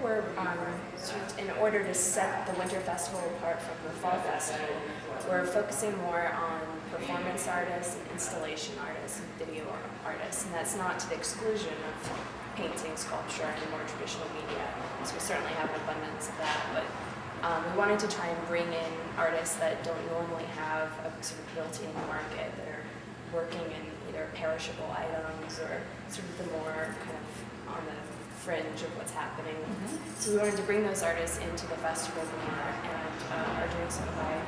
we're in order to set the Winter Festival apart from the Fall Festival, we're focusing more on performance artists and installation artists and video artists, and that's not to the exclusion of painting, sculpture, and more traditional media. So we certainly have an abundance of that, but we wanted to try and bring in artists that don't normally have a sort of built-in market, that are working in either perishable items or sort of the more kind of on the fringe of what's happening. So we wanted to bring those artists into the festival more, and are doing so by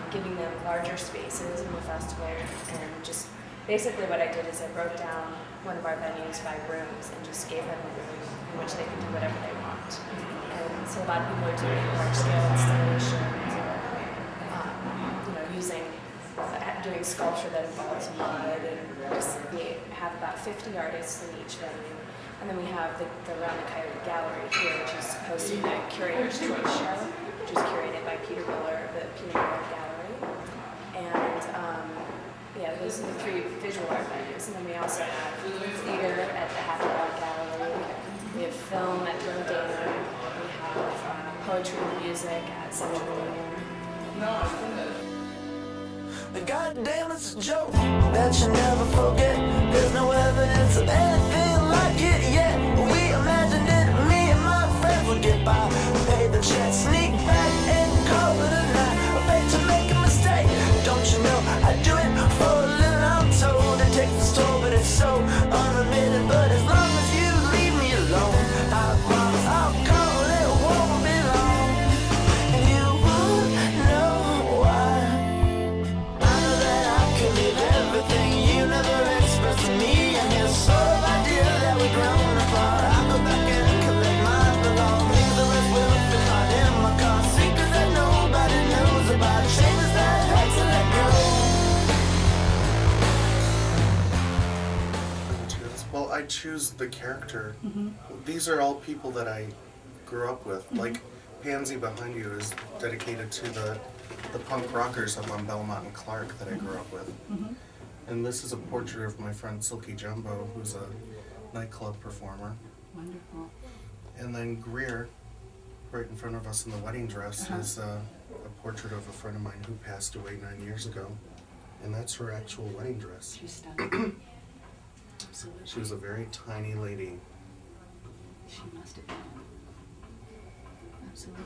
giving them larger spaces in the festival. And just basically what I did is I broke down one of our venues by rooms and just gave them a room in which they can do whatever they want. And so a lot of people are doing large-scale installations, or doing sculpture that involves mud, and we have about 50 artists in each venue. And then we have the Around the Coyote Gallery here, which is hosting the Curator's Choice Show, which is curated by Peter Miller, the Peter Miller Gallery. And those are the 3 visual art venues. And then we also have theater at the Happy Hour Gallery. We have film at Rodeo. We have poetry and music at Central Union. God damn, it's a joke that you never forget. There's no evidence of anything like it yet. We imagined it, me and my friends would get by, pay the check, sneak back and call it a night. Afraid to make a mistake. Don't you know I do it for a living? I'm told it takes a toll, but it's so unlimited. But as long as you leave me alone, I promise I'll call it won't be long, and you won't know why. Everything you never expressed to me, and your sort of idea that we've grown apart. I go back and collect my belongings. The rest will fit right in my car. Secrets that nobody knows about. Changes that hurt to let go. Well, I choose the character. These are all people that I grew up with. Like Pansy behind you is dedicated to the punk rockers up on Belmont and Clark that I grew up with. And this is a portrait of my friend Silky Jumbo, who's a nightclub performer. Wonderful. And then Greer, right in front of us in the wedding dress, is a portrait of a friend of mine who passed away 9 years ago. And that's her actual wedding dress. She's stunning. Absolutely. She was a very tiny lady. She must have been. Absolutely.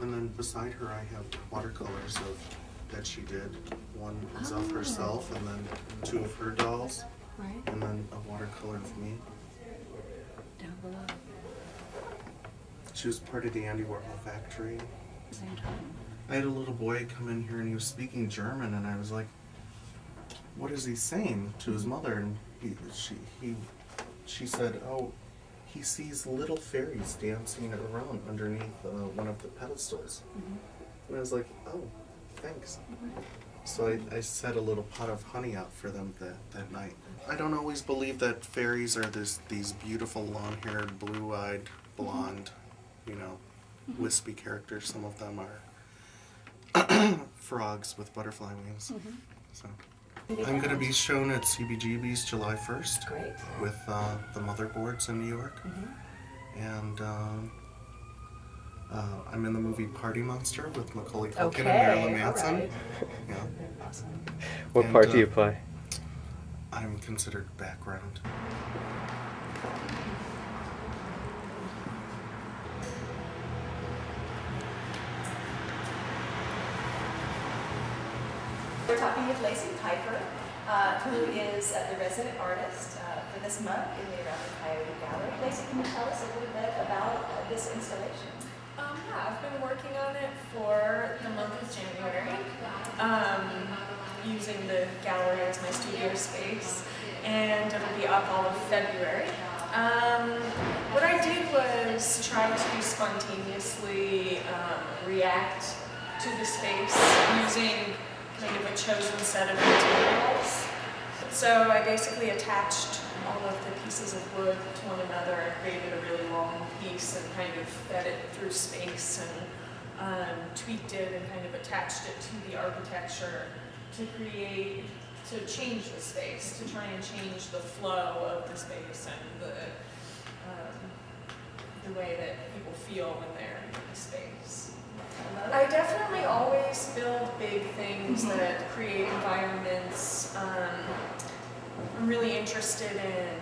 And then beside her I have watercolors that she did. One is of herself, and then 2 of her dolls, Right. and then a watercolor of me. Down below. She was part of the Andy Warhol factory. Same time. I had a little boy come in here and he was speaking German, and I was like, what is he saying to his mother? And she said, oh, he sees little fairies dancing around underneath one of the pedestals. And I was like, oh, thanks. So I set a little pot of honey out for them that night. I don't always believe that fairies are these beautiful long-haired, blue-eyed, blonde, wispy characters. Some of them are frogs with butterfly wings. So I'm going to be shown at CBGB's July 1st. Great. With the Motherboards in New York. And I'm in the movie Party Monster with Macaulay Culkin and Marilyn Manson. Right. Yeah. Awesome. What part do you play? I'm considered background. We're talking with Lacey Piper, who is the resident artist for this month in the Around the Coyote Gallery. Lacey, can you tell us a little bit about this installation? Yeah, I've been working on it for the month of January, using the gallery as my studio space, and it'll be up all of February. What I did was try to spontaneously react to the space using kind of a chosen set of materials. So I basically attached all of the pieces of wood to one another and created a really long piece and kind of fed it through space and tweaked it and kind of attached it to the architecture to change the space, to try and change the flow of the space and the way that people feel when they're in the space. I definitely always build big things that create environments. I'm really interested in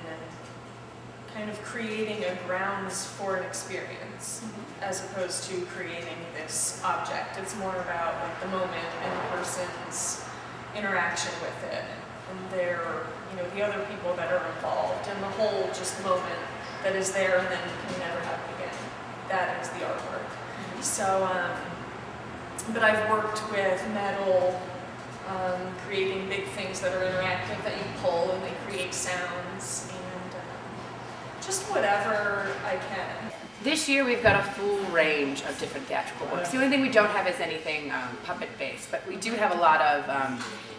kind of creating a grounds for an experience as opposed to creating this object. It's more about like the moment and the person's interaction with it and their, the other people that are involved and the whole just moment that is there and then can never happen again. That is the artwork. So, but I've worked with metal, creating big things that are interactive that you pull and they create sounds and just whatever I can. This year we've got a full range of different theatrical works. The only thing we don't have is anything puppet-based, but we do have a lot of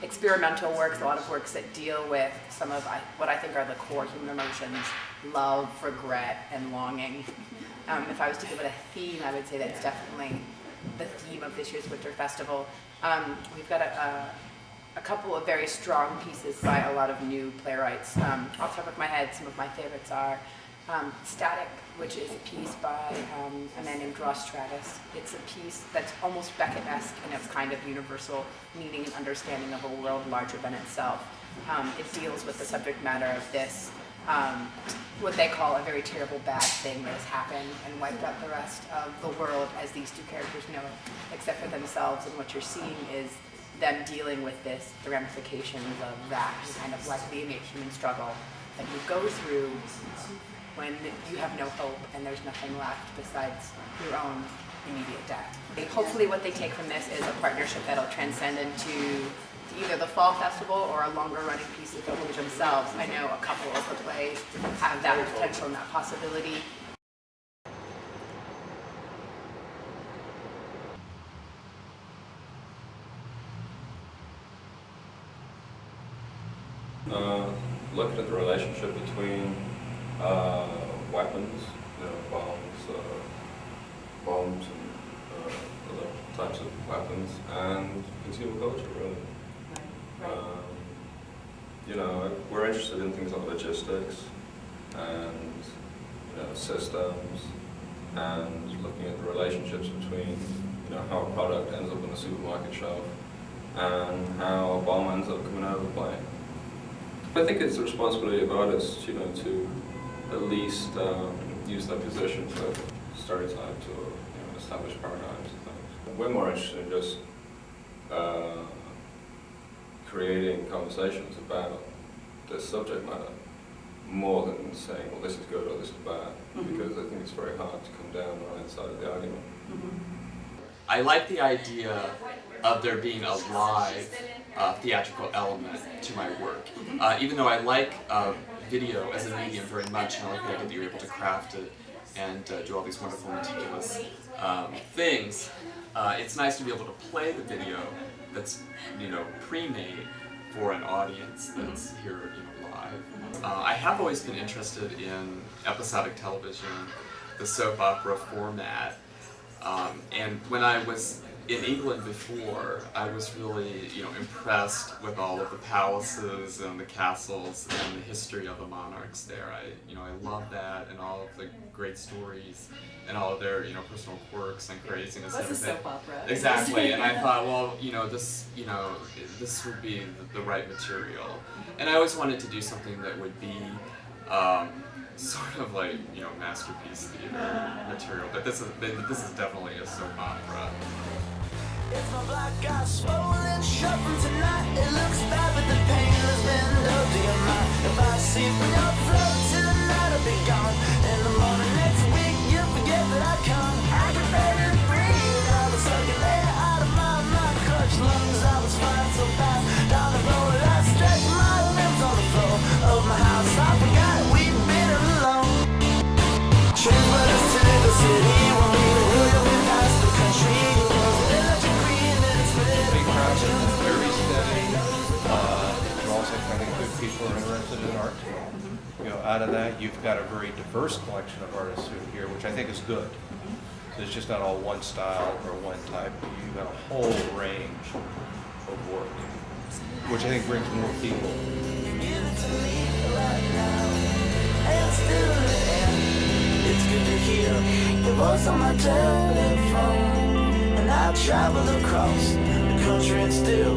experimental works, a lot of works that deal with some of what I think are the core human emotions: love, regret, and longing. If I was to give it a theme, I would say that's definitely the theme of this year's Winter Festival. We've got a couple of very strong pieces by a lot of new playwrights. Off the top of my head, some of my favorites are Static, which is a piece by a man named Ross Stratus. It's a piece that's almost Beckett-esque in its kind of universal meaning and understanding of a world larger than itself. It deals with the subject matter of this, what they call a very terrible bad thing that has happened and wiped out the rest of the world as these two characters know it, except for themselves. And what you're seeing is them dealing with this, the ramifications of that, and kind of like the innate human struggle that you go through when you have no hope and there's nothing left besides your own immediate death. Hopefully what they take from this is a partnership that'll transcend into either the fall festival or a longer running piece of Village themselves. I know a couple of the plays have that potential and that possibility. Looking at the relationship between weapons, bombs and other types of weapons, and consumer culture, really. We're interested in things like logistics and systems, and looking at the relationships between how a product ends up on a supermarket shelf and how a bomb ends up coming out of a plane. I think it's the responsibility of artists, to at least use their position to stereotypes or establish paradigms and things. We're more interested in just creating conversations about this subject matter more than saying, well, this is good or this is bad, because I think it's very hard to come down on either side of the argument. I like the idea of there being a live theatrical element to my work. Even though I like video as a medium very much, and I like the idea that you're able to craft it and do all these wonderful, meticulous things, it's nice to be able to play the video that's pre-made for an audience that's here live. I have always been interested in episodic television, the soap opera format, and when I was in England before, I was really, impressed with all of the palaces and the castles and the history of the monarchs there. I love that and all of the great stories and all of their, personal quirks and craziness and everything. It's a soap opera. Exactly, and I thought, well, this would be the right material. And I always wanted to do something that would be sort of like, masterpiece theater material. But this is definitely a soap opera. It's my black eye swollen shut from tonight. It looks bad, but the pain has been dubbed to your mind. If I see from your float tonight, I'll be gone. In the morning next week, you forget that I come. I can barely breathe. I was sucking air out of my crutch lungs. I was flying so fast down the road. I stretched my limbs on the floor of my house. I forgot we'd been alone. Train led us to the city. When we were here, we passed the country. It's very steady. You also kind of good people are interested in art. Out of that, you've got a very diverse collection of artists who are here, which I think is good. So it's just not all one style or one type. You've got a whole range of work, which I think brings more people. Give it to me right now, and still there. It it's good to hear your voice on my telephone. And I travel across the country and still